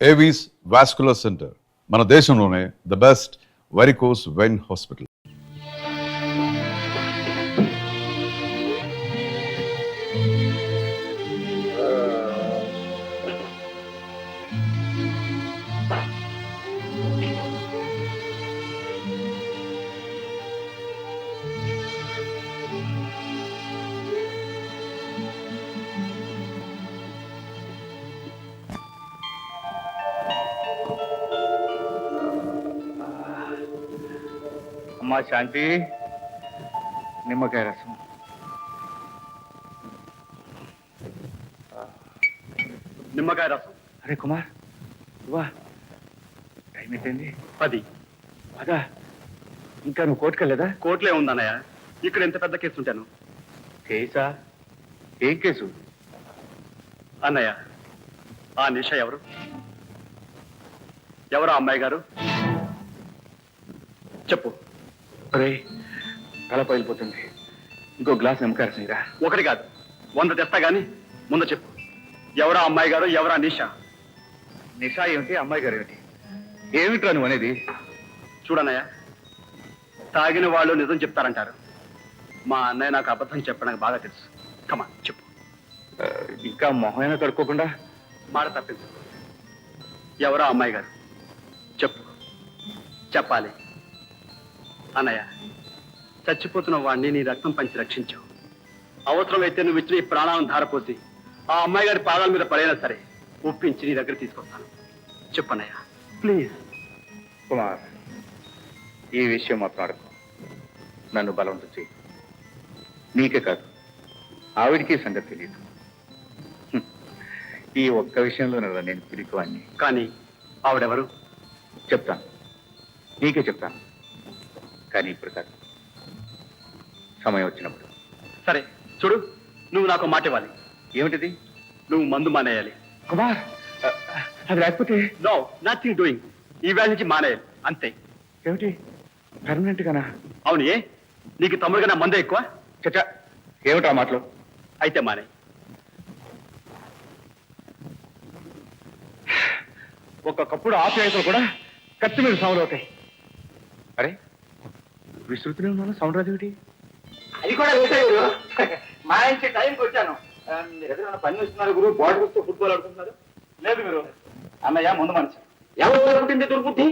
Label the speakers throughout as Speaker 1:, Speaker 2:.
Speaker 1: Avis vascular centre మన దేశంలోనే the best varicose vein hospital.
Speaker 2: అమ్మా శాంతి, నిమ్మకాయ రసం.
Speaker 3: నిమ్మకాయ రసం.
Speaker 2: అరే కుమార్, వా, టైం ఏంటండి?
Speaker 3: 10.
Speaker 2: అదా, ఇంకా నువ్వు కోర్టుకెళ్ళదా?
Speaker 3: కోర్టులే ఉందన్నయ్య, ఇక్కడ ఎంత పెద్ద కేసు ఉంటాను.
Speaker 2: కేసా? ఏం కేసు?
Speaker 3: అన్నయ్య, ఆ నిష ఎవరు? ఎవరు ఆ అమ్మాయి గారు? చెప్పు.
Speaker 2: అరే, తల పగిలిపోతుంది. ఇంకో గ్లాస్ నిమ్మకాయ రసం ఇరా.
Speaker 3: ఒకటి కాదు, 100 తెస్తా గాని ముందు చెప్పు. ఎవరా అమ్మాయి గారు? ఎవరా నిష?
Speaker 2: నిషా ఏమిటి, అమ్మాయి గారు ఏమిటి? ఏమిట్రా నువ్వు అనేది?
Speaker 3: చూడన్నయ్య, తాగిన వాళ్ళు నిజం చెప్తారంటారు. మా అన్నయ్య నాకు అబద్ధం చెప్పడానికి బాగా తెలుసు. కమా చెప్పు.
Speaker 2: ఇంకా మొహమైనా కడుక్కోకుండా
Speaker 3: మాట తప్పించు. ఎవరా అమ్మాయి గారు? చెప్పు. చెప్పాలి. అన్నయ్య, చచ్చిపోతున్న వాడిని నీ రక్తం పంచి రక్షించావు. అవసరమైతే నువ్వు ఇచ్చిన ఈ ప్రాణాలను ధారపోసి ఆ అమ్మాయి గారి పాదాల మీద పడైనా సరే ఒప్పించి నీ దగ్గర తీసుకొస్తాను. చెప్పన్నయ్య, ప్లీజ్.
Speaker 2: కుమార్, ఈ విషయం మాత్రం అడగకు. నన్ను బలవంతం చేయి. నీకే కాదు, ఆవిడికి సంగతి తెలియదు. ఈ ఒక్క విషయంలో నేను పిరికివాణ్ణి.
Speaker 3: కానీ ఆవిడెవరు?
Speaker 2: చెప్తాను, నీకే చెప్తాను. కానీ ఇప్పుడు కాదు, సమయం వచ్చినప్పుడు.
Speaker 3: సరే చూడు, నువ్వు నాకు మాట ఇవ్వాలి.
Speaker 2: ఏమిటిది?
Speaker 3: నువ్వు మందు మానేయాలి.
Speaker 2: కుమార్, అది లేకపోతే?
Speaker 3: No, nothing doing. ఈవేళ నుంచి మానేయాలి, అంతే.
Speaker 2: ఏమిటి, పర్మనెంట్ గానా?
Speaker 3: అవును. ఏ, నీకు తమ్ముడుగా నా మందే ఎక్కువ?
Speaker 2: చచ్చా, ఏమిటా మాటలు?
Speaker 3: అయితే మానే.
Speaker 2: ఒక్కొక్కప్పుడు ఆప్యాయతలు కూడా కత్తి మీద సౌండ్ అవుతాయి. అరే, విస్తృతిలో ఉన్నాను, సౌండ్ రాదు ఏమిటి?
Speaker 4: అది కూడా వేసారు. మా ఇంటి టైంకి వచ్చాను. మీరు ఎదురైనా పని వస్తున్నారు గురు, బాడీ వస్తూ ఫుట్బాల్ ఆడుకుంటున్నారు.
Speaker 3: లేదు మీరు అన్నయ్య ముందు మనిషి.
Speaker 4: ఎవరు పుట్టింది దుర్బుద్ధి?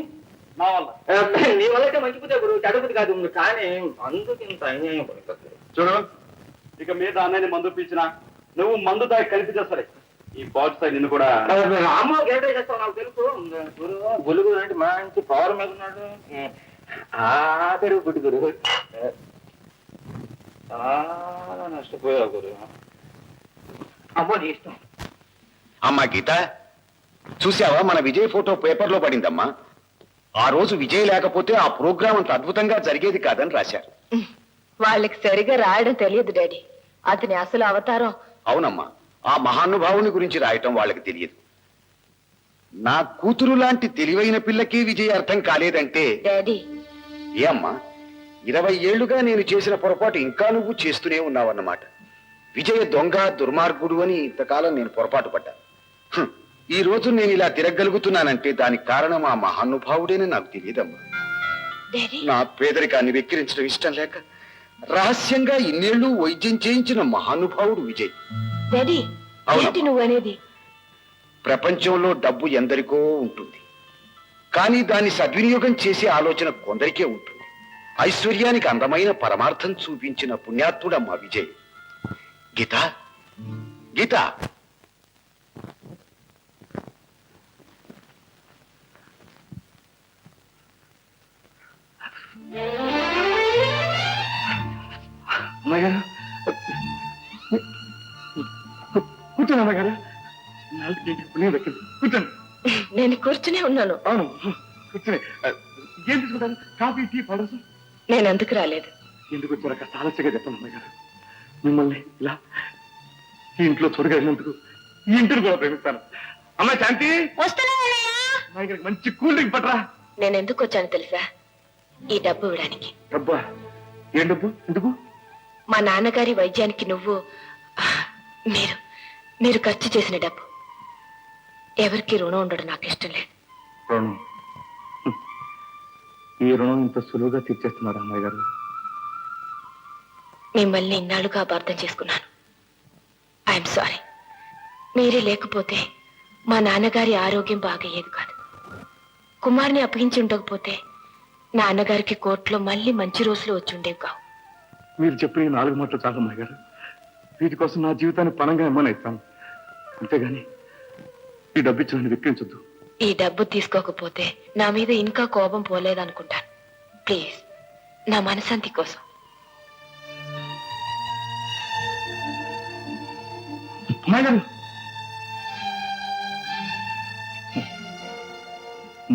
Speaker 3: నా వల్ల.
Speaker 4: నీ వల్ల అయితే మంచి బుద్ధి గురు, చెడు బుద్ధి కాదు. కానీ అందుకు ఇంత అన్యాయం పడుతుంది.
Speaker 3: చూడు, ఇక మీద అన్నయ్యని మందు పీల్చినా నువ్వు మందు దాకా కలిపి చేస్తారే. ఈ బాడీ సైడ్ నిన్ను కూడా
Speaker 4: అమ్మ గేట చేస్తావు, నాకు తెలుసు. గురు గులుగు అంటే మంచి పవర్ మీద ఉన్నాడు. ఆఖరు గుడి గురు, చాలా నష్టపోయావు గురు. అమ్మో నీ ఇష్టం.
Speaker 5: అమ్మా గీత, చూసావా, మన విజయ్ ఫోటో పేపర్లో పడిందమ్మా. ఆ రోజు విజయ్ లేకపోతే ఆ ప్రోగ్రాం అంత అద్భుతంగా జరిగేది కాదని రాశారు.
Speaker 6: వాళ్ళకి సరిగా రాయడం తెలియదు డాడీ. అతని అసలు అవతారం.
Speaker 5: అవునమ్మా, ఆ మహానుభావుని గురించి రాయటం వాళ్ళకి తెలియదు. నా కూతురు లాంటి తెలివైన పిల్లకి విజయ్ అర్థం కాలేదంటే
Speaker 6: డాడీ,
Speaker 5: ఏ అమ్మా, 20 ఏళ్లుగా నేను చేసిన పొరపాటు ఇంకా నువ్వు చేస్తూనే ఉన్నావన్నమాట. విజయ దొంగ, దుర్మార్గుడు అని ఇంతకాలం నేను పొరపాటు పడ్డా. ఈ రోజు నేను ఇలా తిరగలుగుతున్నానంటే దానికి కారణం ఆ మహానుభావుడేనని నాకు తెలియదమ్మా. నా పేదరికాన్ని వెక్కిరించడం ఇష్టం లేక రహస్యంగా ఇన్నేళ్లు వైద్యం చేయించిన మహానుభావుడు విజయ్.
Speaker 6: డాడీ, ఏంటి నువ్వనేది?
Speaker 5: ప్రపంచంలో డబ్బు ఎందరికో ఉంటుంది, కానీ దాన్ని సద్వినియోగం చేసే ఆలోచన కొందరికే ఉంటుంది. ఐశ్వర్యానికి అందమైన పరమార్థం చూపించిన పుణ్యాత్ముడమ్మా విజయ్. గీత, గీత,
Speaker 2: అమ్మాయి గారు, కూర్చోండి అమ్మాయి గారు. కూర్చోండి.
Speaker 6: నేను కూర్చునే ఉన్నాను.
Speaker 2: అవును, కూర్చుని. ఏం తీసుకుంటారు? Coffee, tea, powders?
Speaker 6: నేను ఎందుకు రాలేదు?
Speaker 2: ఎందుకు వచ్చారో కాస్త ఆలస్యంగా చెప్పండి అమ్మాయి గారు. మిమ్మల్ని ఇలా ఈ ఇంట్లో చూడగలిగినందుకు ఈ ఇంటిని కూడా ప్రేమిస్తాను. అమ్మాయి శాంతి, అమ్మాయి గారికి మంచి కూల్ డ్రింక్ పట్టరా.
Speaker 6: నేను ఎందుకు వచ్చాను తెలుసా? ఈ డబ్బు ఇవ్వడానికి.
Speaker 2: డబ్బా? ఏం డబ్బు? ఎందుకు?
Speaker 6: మా నాన్నగారి వైద్యానికి మీరు ఖర్చు చేసిన డబ్బు. ఎవరికి రుణం ఉండడం నాకు ఇష్టం లేదు.
Speaker 2: రుణం ఈ రుణం ఇంత సులువుగా తీర్చేస్తున్నారు అమ్మాయి గారు.
Speaker 6: మిమ్మల్ని ఇన్నాళ్ళుగా అపార్థం చేసుకున్నాను. I'm sorry. మీరే లేకపోతే మా నాన్నగారి ఆరోగ్యం బాగయ్యేది కాదు. కుమార్ని అప్పగించి ఉండకపోతే నాన్నగారికి కోర్టులో మళ్ళీ మంచి రోజులు వచ్చి ఉండేవి కావు.
Speaker 2: మీరు చెప్పిన ఈ 4 మాటలు చాలు అమ్మాయి గారు. వీటి కోసం నా జీవితాన్ని పణంగా ఇమ్మని ఇస్తాను. అంతేగాని ఈ డబ్బు ఇచ్చిన విక్రించొద్దు.
Speaker 6: ఈ డబ్బు తీసుకోకపోతే నా మీద ఇంకా కోపం పోలేదనుకుంటాను. ప్లీజ్, నా మనశాంతి కోసం.
Speaker 2: అమ్మాయి గారు,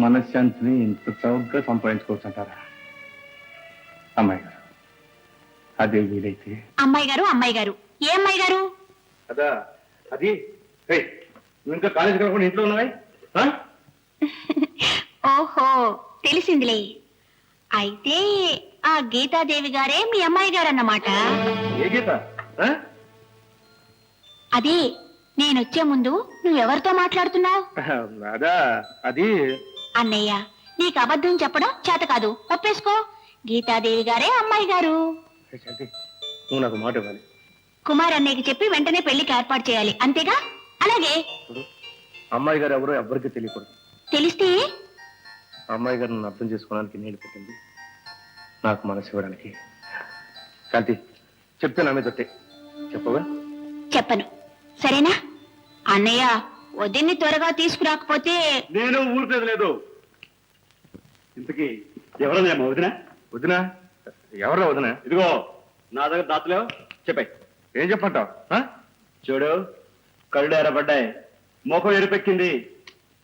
Speaker 2: మనశ్శాంతిని ఇంత చౌకగా సంపాదించుకోవచ్చు అంటారా? అమ్మాయి గారు, అదే వీలైతే.
Speaker 7: అమ్మాయి గారు ఏ అమ్మాయి గారు?
Speaker 2: అదా అది నువ్వు ఇంకా కాలేజీకి వెళ్ళకుండా ఇంట్లో ఉన్నావా?
Speaker 7: ఓహో, తెలిసిందిలే. అయితే ఆ గీతాదేవి గారే మీ అమ్మాయి గారు అన్నమాట.
Speaker 2: ఏ గీత?
Speaker 7: అదే, నేనొచ్చే ముందు నువ్వెవరితో మాట్లాడుతున్నావు?
Speaker 2: అదా అది
Speaker 7: అన్నయ్య, నీకు అబద్ధం చెప్పడం చేత కాదు, ఒప్పేసుకో. గీతాదేవి గారే అమ్మాయి గారు.
Speaker 2: శాంతి, నువ్వు నాకు మాట ఇవ్వాలి.
Speaker 7: కుమార్ అన్నయ్యకి చెప్పి వెంటనే పెళ్లికి ఏర్పాటు చేయాలి, అంతేగా? అలాగే.
Speaker 2: అమ్మాయి గారు ఎవరో ఎవరికి తెలియకూడదు.
Speaker 7: తెలిస్తే?
Speaker 2: అమ్మాయి గారు నన్ను అర్థం చేసుకోవడానికి నీళ్ళు పెట్టింది, నాకు మనసు ఇవ్వడానికి. శాంతి, చెప్తే నా మీద చెప్పవా?
Speaker 7: చెప్పను, సరేనా? అన్నయ్య, వదిన్ని త్వరగా తీసుకురాకపోతే.
Speaker 2: నేను ఊరికేది లేదు. ఇంతకీ ఎవరన్నా వదినా? వదినా ఎవరో వదినా? ఇదిగో నా దగ్గర దాతలేవు, చెప్పాయి. ఏం చెప్పంటావు? చూడు, కళ్ళు ఎరబడ్డాయి, ముఖం ఎరుపెక్కింది.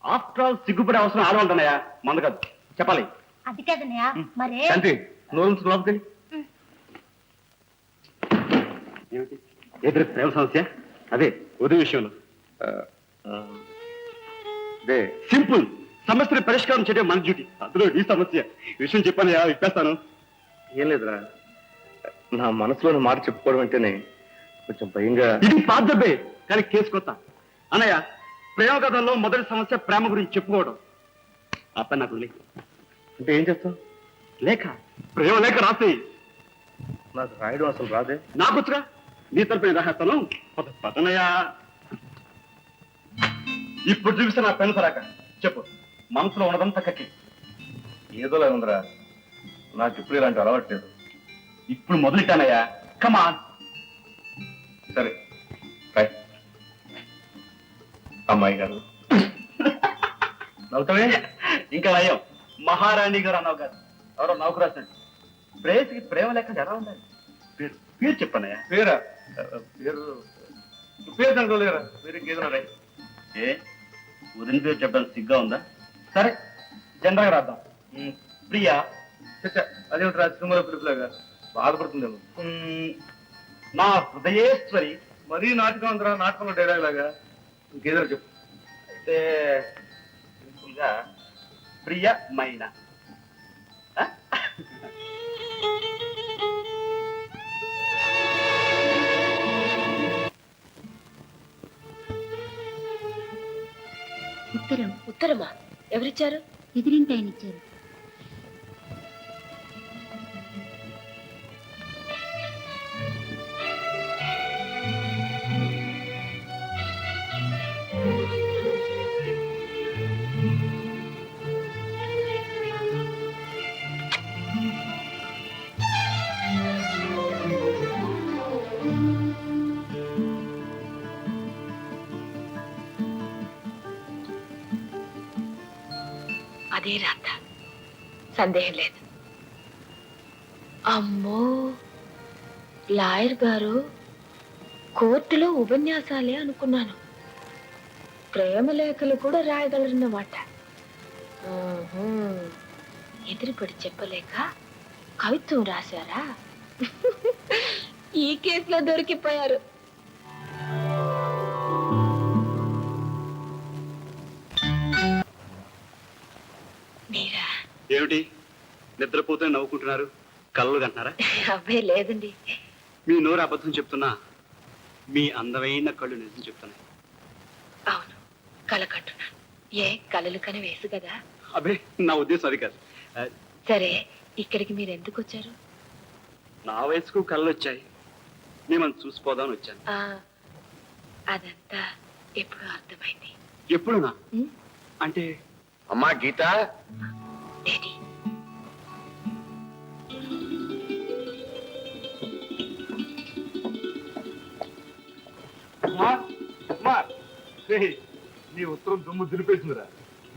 Speaker 2: ఆఫ్టర్ ఆల్ సిగ్గుపడే అవసరం ఆడవంటున్నాయా? మంద కాదు, చెప్పాలి.
Speaker 7: అది కదన్నయ్య, మరే.
Speaker 2: శాంతి, నోరు లోపలికి. ఏమిటి ఎదురు ప్రేమ సమస్య? అదే వధు విషయంలో. అదే సింపుల్, సమస్యని పరిష్కారం చేయడం మన డ్యూటీ. అందులో ఈ సమస్య విషయం చెప్పాను, ఇప్పేస్తాను. ఏం లేదురా, నా మనసులోని మాట చెప్పుకోవడం అంటేనే కొంచెం భయంగా. ఇది పాద్దబ్బే, కానీ కేసు కొత్త. అన్నయ్య, ప్రేమ కథల్లో మొదటి సమస్య ప్రేమ గురించి చెప్పుకోవడం. ఆ పని నాకు అంటే ఏం చేస్తావు? లేఖ, ప్రేమ లేఖ రాసి. నాకు రాయడం అసలు రాదే. నాకు వచ్చుగా, నీ తరపున రాస్తాను. పదనయ్యా, ఇప్పుడు చూపిస్తే నా పెన్ను సరాక చెప్పు, మనసులో ఉన్నదంతా కక్కి. ఏదోలా ఉందిరా, నాకు ఇప్పుడు ఇలాంటి అలవాట్లేదు. ఇప్పుడు మొదలెట్టానయ్యా, కమాన్. సరే రైట్. అమ్మాయి గారు నవ్వుతావే? ఇంకా నయ్యం, మహారాణి గారు అన్నావు గారు ఎవరో నవ్వుకు రాశాడు. ప్రేయసికి ప్రేమ లేకుండా ఎలా ఉండాలి? పేరు పేరు చెప్పన్నయ్యా. పేరా? పేరు పేరు అనుకోలేరా? పేరు ఇంకేదో రాయి. ఏ ఉదయం పేరు చెప్పడానికి సిగ్గా ఉందా? సరే, జనరల్గా రాద్దాం. ప్రియా. అదేమిటి రా, సినిమాలో పిలుపులాగా బాధపడుతుందేమో. నా హృదయేశ్వరి. మరీ నాటకం ఉందిరా, నాటకంలో డైలాగ్ లాగా. ఇంకేదో చెప్పు. అయితే సింపుల్గా ప్రియమైన.
Speaker 7: ఉత్తరం.
Speaker 6: ఉత్తరమా? ఎవరిచ్చారు?
Speaker 7: ఎదిరింటాయనిచ్చారు.
Speaker 6: అదే రాత, సందేహం లేదు. అమ్మో, లాయర్ గారు కోర్టులో ఉపన్యాసాలే అనుకున్నాను. ప్రేమ లేఖలు కూడా రాయగలరన్నమాట. ఎదురుపడి చెప్పలేక కవిత్వం రాశారా? ఈ కేసులో దొరికిపోయారు. మీరా?
Speaker 3: ఏమిటి నిద్రపోతే నవ్వుకుంటున్నారు? కళ్ళు కంటున్నారా?
Speaker 6: అబ్బే లేదండి.
Speaker 3: మీ నోరు అబద్ధం చెప్తున్నా, మీ అందమైన కళ్ళు నిజం చెప్తున్నాయి.
Speaker 6: అవును, కళ కంటున్నాను. ఏ కలలు కని వేసు కదా.
Speaker 3: అబే నా ఉద్దేశం అది కాదు.
Speaker 6: సరే, ఇక్కడికి మీరు ఎందుకు వచ్చారు?
Speaker 3: నా వయసుకు కళ్ళు వచ్చాయి, మిమ్మల్ని చూసిపోదామని వచ్చాను.
Speaker 6: అదంతా ఎప్పుడూ అర్థమైంది.
Speaker 3: ఎప్పుడునా?
Speaker 6: ఉం?
Speaker 3: అంటే
Speaker 5: అమ్మా గీత,
Speaker 6: డాడీ,
Speaker 2: నీ ఉత్తరం దుమ్ము దులిపేసిందిరా.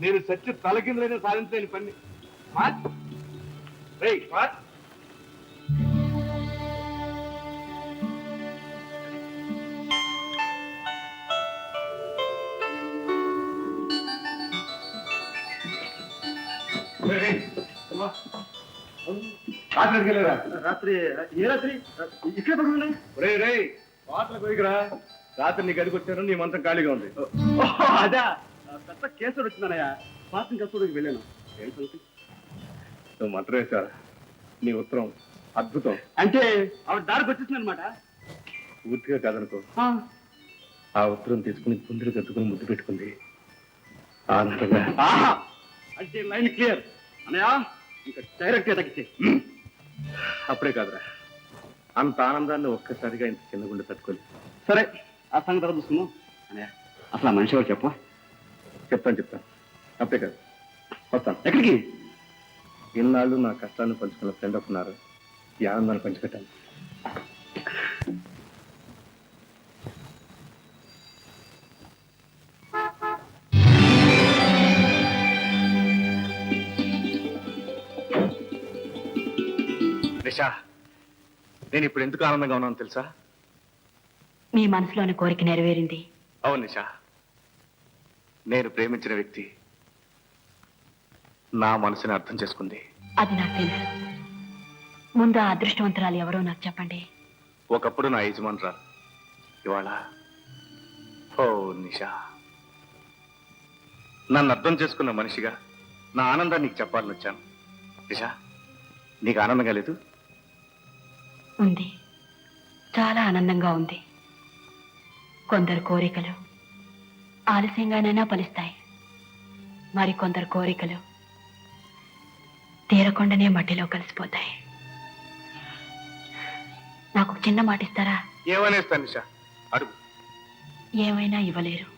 Speaker 2: నేను సచ్చి తలకిందులైనా సాధించలేని పని. రాత్రి ఏ రాత్రి ఇక్కడ పడుకున్నాయి? రే వాటర్ పోయిరా. రాత్రి నీ గదికి వచ్చాను, నీ మంచం ఖాళీగా ఉంది.
Speaker 3: అదా పెద్ద కేసుడు వచ్చిందనయ్యా. పాత్రం కష్టడికి వెళ్ళాను. ఏం సంగతి?
Speaker 2: నువ్వు మంత్రం వేశారా? నీ ఉత్తరం అద్భుతం.
Speaker 3: అంటే ఆవిడ దారికి వచ్చేసింది అనమాట.
Speaker 2: పూర్తిగా కాదనుకో. ఆ ఉత్తరం తీసుకుని గుండెలు కత్తుకుని ముద్దు పెట్టుకుంది. ఆనందంగా.
Speaker 3: అంటే లైన్ క్లియర్ అనయా. ఇంకా డైరెక్ట్ తగ్గితే
Speaker 2: అప్పుడే కాదురా, అంత ఆనందాన్ని ఒక్కసారిగా ఇంత కింద గుండె తట్టుకోలేదు.
Speaker 3: సరే, ఆ సంగతి తర్వాత చూసుకుందాం. అనయా, అసలు ఆ మనిషి ఎవరు చెప్పు.
Speaker 2: చెప్తాను. అప్పుడే కాదు, వస్తాను.
Speaker 3: ఎక్కడికి?
Speaker 2: ఇన్నాళ్ళు నా కష్టాన్ని పంచుకున్న ఫ్రెండ్ ఉన్నారు, ఈ ఆనందాన్ని పంచిపెట్టాను. నిషా, నేను ఇప్పుడు ఎందుకు ఆనందంగా ఉన్నాను తెలుసా?
Speaker 7: మీ మనసులోని కోరిక నెరవేరింది.
Speaker 2: అవును నిషా, నేను ప్రేమించిన వ్యక్తి నా మనసుని అర్థం చేసుకుంది.
Speaker 7: అది నాకు తెలుసు. ముందు ఆ అదృష్టవంతురాలు ఎవరో నాకు చెప్పండి.
Speaker 2: ఒకప్పుడు నా యజమానురాలు, ఇవాళ ఓ నిషా, నన్ను అర్థం చేసుకున్న మనిషిగా నా ఆనందాన్ని నీకు చెప్పాలని వచ్చాను. నిషా, నీకు ఆనందంగా లేదు?
Speaker 7: ఉంది, చాలా ఆనందంగా ఉంది. కొందరు కోరికలు ఆలస్యంగానైనా ఫలిస్తాయి, మరి కొందరు కోరికలు తీరకుండానే మట్టిలో కలిసిపోతాయి. నాకు ఒక చిన్న మాట ఇస్తారా?
Speaker 2: ఏమనేస్తాను నిషా, అడుగు.
Speaker 7: ఏమైనా ఇవ్వలేరు.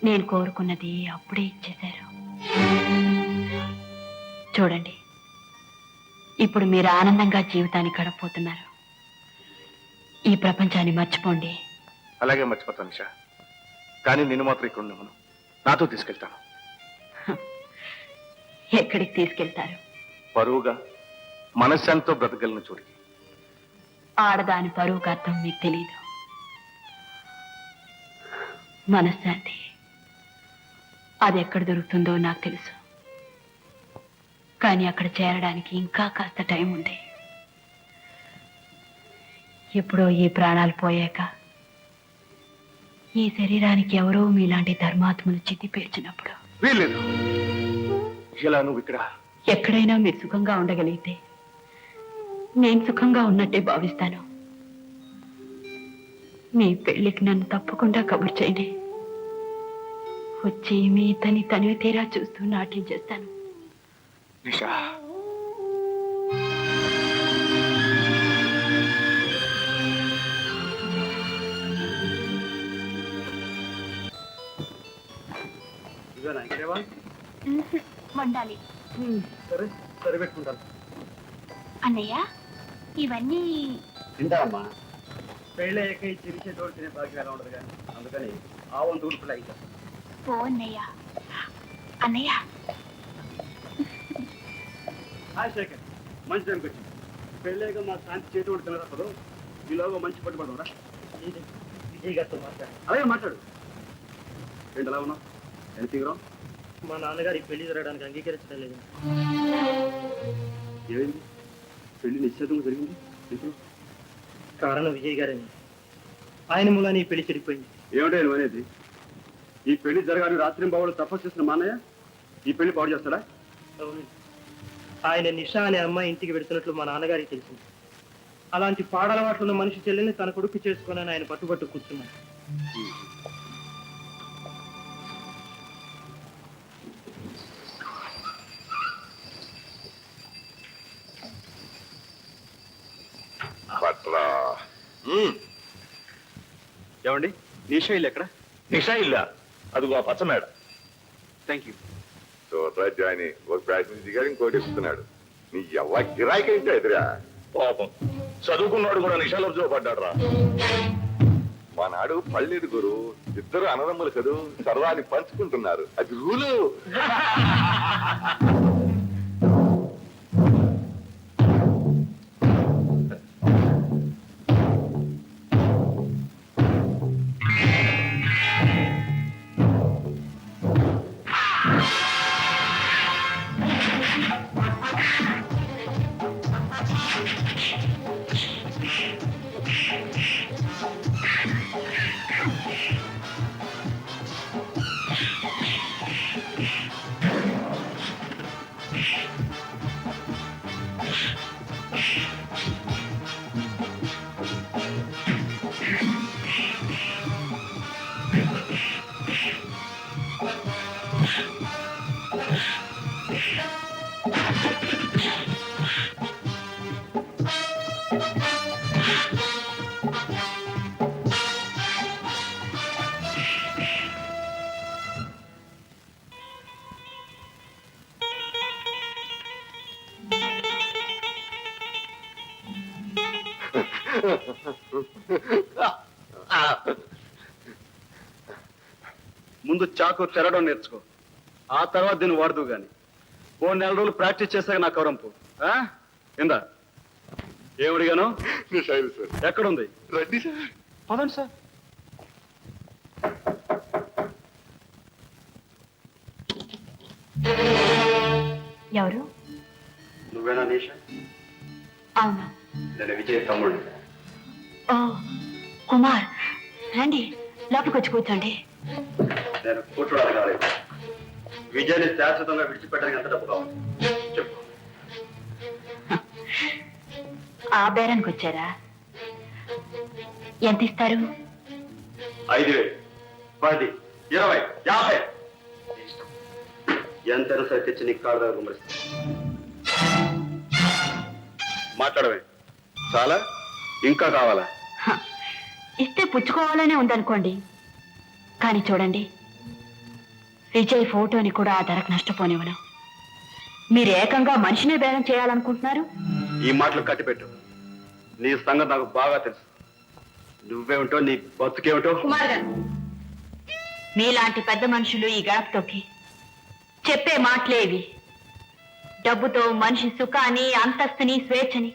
Speaker 7: నేను కోరుకున్నది అప్పుడే ఇచ్చేశారు. చూడండి, ఇప్పుడు మీరు ఆనందంగా జీవితాన్ని గడపబోతున్నారు. ఈ ప్రపంచాన్ని మర్చిపోండి.
Speaker 2: అలాగే మర్చిపోతాను నిషా, కానీ నిన్ను మాత్రం ఇక్కడ ఉండమను, నాతో తీసుకెళ్తాను.
Speaker 7: ఎక్కడికి తీసుకెళ్తారు?
Speaker 2: పరువుగా మనశ్శాంతితో బ్రతకగలను చూడికి.
Speaker 7: ఆడదాని పరువుకు అర్థం మీకు తెలియదు. మనశ్శాంతి అది ఎక్కడ దొరుకుతుందో నాకు తెలుసు, కానీ అక్కడ చేరడానికి ఇంకా కాస్త టైం ఉంది. ఎప్పుడో ఈ ప్రాణాలు పోయాక ఈ శరీరానికి ఎవరో మీలాంటి ధర్మాత్మలు చితి పేర్చినప్పుడు
Speaker 2: వీల్లేదు. ఇలా నువ్వు ఇక్కడ
Speaker 7: ఎక్కడైనా మీరు సుఖంగా ఉండగలిగితే నేను సుఖంగా ఉన్నట్టే భావిస్తాను. మీ పెళ్లికి నన్ను తప్పకుండా కబురు చేయండి. వచ్చి మీ తని తనివి తీరా చూస్తూ నాట్యం చేస్తాను.
Speaker 2: నిషా,
Speaker 3: ఇదేనా ఇక్కడేవా?
Speaker 7: వండాలి.
Speaker 3: సరే సరే పెట్టుకుంటాను.
Speaker 7: అన్నయ్య, ఇవన్నీ
Speaker 3: తింటారమ్మా. పెళ్ళయ్యాక ఈ చిరిచే తోడు తినే భాగ్యం ఎలా ఉండదుగా, అందుకని ఆవం తూర్పులా ఇంకా.
Speaker 7: ఓ అన్నయ్య. అన్నయ్య,
Speaker 3: హాయ్ శేఖర్, మంచి టైంకి వచ్చింది. పెళ్ళయ్యాక మా శాంతి చేతి తోడు తినరాదు, ఈలోగా మంచి పట్టుబడరా. విజయ్ గారితో మాట్లాడు. అలాగే మాట్లాడు. ఏంటి ఎలా ఉన్నావు? ఎంత తీవ్రం?
Speaker 4: మా నాన్నగారి పెళ్లి జరగడానికి అంగీకరించడం లేదు.
Speaker 3: ఏమైంది? పెళ్లి నిశ్చితంగా జరిగింది. ఎందుకు?
Speaker 4: కారణం విజయ్ గారని. ఆయన మూలాన్ని ఈ పెళ్లి చెడిపోయింది.
Speaker 3: ఏమిటో నువ్వు అనేది? ఈ పెళ్లి జరగాలని రాత్రి బావులు తపస్సు చేసిన మాన్నయ్య ఈ పెళ్లి పాడు చేస్తాడా?
Speaker 4: అవును, ఆయన నిషా అనే అమ్మాయి ఇంటికి వెడుతున్నట్లు మా నాన్నగారికి తెలిసింది. అలాంటి పాడలవాట్లున్న మనిషి చెల్లెల్ని తన కొడుకు చేసుకోనని ఆయన పట్టుబట్టు కూర్చున్నాడు.
Speaker 3: ఏమండి నిషా ఇల్లు ఎక్కడ?
Speaker 2: నిషా ఇల్లా? అదిగో ఆ పచ్చ మేడ.
Speaker 3: Thank you.
Speaker 8: చూడరా జాయిని, ఒక ప్యాసింజర్ దిగాడు, ఇంకోటి ఎక్కుతున్నాడు. నీ ఎవ్వ గిరాయికి ఏంటో ఎదురా?
Speaker 2: పాపం చదువుకున్నాడు కూడా నిషాలో పడ్డాడు రా.
Speaker 8: మా నాడు పళ్ళేదు గురు, ఇద్దరు అన్నదమ్ములు కదూ, సరదాని పంచుకుంటున్నారు, అది రూలు.
Speaker 3: ముందు చాకు తెరడం నేర్చుకో, ఆ తర్వాత దీన్ని వాడుతూ గాని. ఓ 4 రోజులు ప్రాక్టీస్ చేశాక నా కవరంపు. ఇందా ఏమడిగాను?
Speaker 8: నిషాయిలు సార్.
Speaker 3: ఎక్కడుంది?
Speaker 8: రండి సార్.
Speaker 3: పదండి సార్.
Speaker 7: ఎవరు?
Speaker 3: నువ్వేనా నిషా?
Speaker 7: అవునా?
Speaker 3: నేను విజయ్ తమ్ముడు.
Speaker 7: ఓ కుమార్, రండి లోపలికి వచ్చి కూర్చోండి.
Speaker 3: నేను కూర్చోడానికి రాలేదు. విజయాన్ని శాశ్వతంగా విడిచిపెట్టడానికి ఎంత డబ్బు కావాలి చెప్పు.
Speaker 7: ఆ బేరానికి వచ్చారా? ఎంత ఇస్తారు?
Speaker 3: 5,000, 10, 20, 50 ఎంతైనా సరే తెచ్చి నీకు కాళ్ళ దగ్గర గుమ్మరిస్తా. మాట్లాడవే. చాలా? ఇంకా కావాలా?
Speaker 7: ఇస్తే పుచ్చుకోవాలనే ఉందనుకోండి, కానీ చూడండి, విజయ్ ఫోటోని కూడా ఆ ధరకు నష్టపోనివ్వను. మీరు ఏకంగా మనిషినే బేరం చేయాలనుకుంటున్నారు.
Speaker 3: ఈ మాటలు కట్టిపెట్టు. నీ సంగతి నాకు బాగా తెలుసు. నువ్వేమిటో, నీ బతుకేమిటో.
Speaker 7: కుమార్ గారు, మీలాంటి పెద్ద మనుషులు ఈ గడప తొక్కి చెప్పే మాటలే ఇవి. డబ్బుతో మనిషి సుఖాన్ని, అంతస్తుని, స్వేచ్ఛని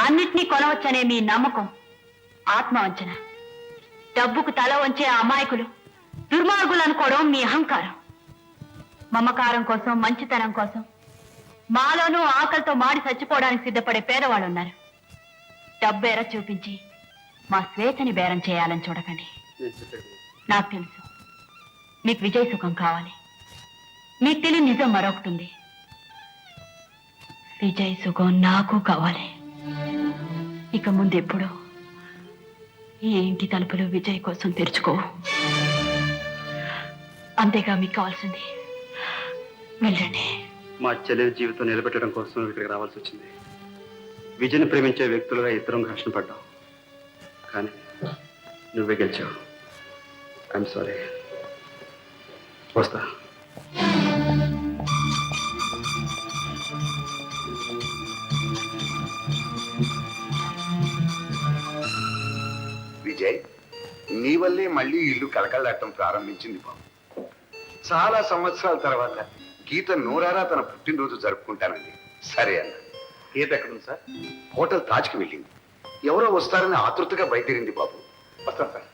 Speaker 7: అన్నిటినీ కొనవచ్చనే మీ నమ్మకం ఆత్మవంచన. డబ్బుకు తల వంచే అమాయకులు దుర్మార్గులు అనుకోవడం మీ అహంకారం. మమకారం కోసం, మంచితనం కోసం మాలోనూ ఆకలితో మాడి చచ్చిపోవడానికి సిద్ధపడే పేదవాళ్ళు ఉన్నారు. డబ్బు ఎర చూపించి మా స్వేచ్ఛని బేరం చేయాలని చూడకండి. నాకు తెలుసు మీకు విజయ్ సుఖం కావాలి. మీకు తెలియని నిజం మరొకటి ఉంది. విజయ్ సుఖం నాకు కావాలి. ఇక ముందు ఎప్పుడు ఈ ఇంటి తలుపులు విజయ్ కోసం తెరుచుకో. అంతేగా మీకు కావాల్సింది. వెళ్ళండి.
Speaker 3: మా చెల్లెలి జీవితం నిలబెట్టడం కోసం ఇక్కడికి రావాల్సి వచ్చింది. విజయని ప్రేమించే వ్యక్తులుగా ఇద్దరం ఘర్షణ పడ్డాం, కానీ నువ్వే గెలిచావు. I'm sorry. వస్తా.
Speaker 5: విజయ్, నీ వల్లే మళ్ళీ ఇల్లు కలకలాడటం ప్రారంభించింది బాబు. చాలా సంవత్సరాల తర్వాత గీత నూరారా తన పుట్టినరోజు జరుపుకుంటానండి. సరే అన్న.
Speaker 2: గీత ఎక్కడుంది సార్?
Speaker 5: హోటల్ తాజ్కి వెళ్ళింది. ఎవరో వస్తారని ఆతృతగా బయలుదేరింది బాబు.
Speaker 2: వస్తాను సార్.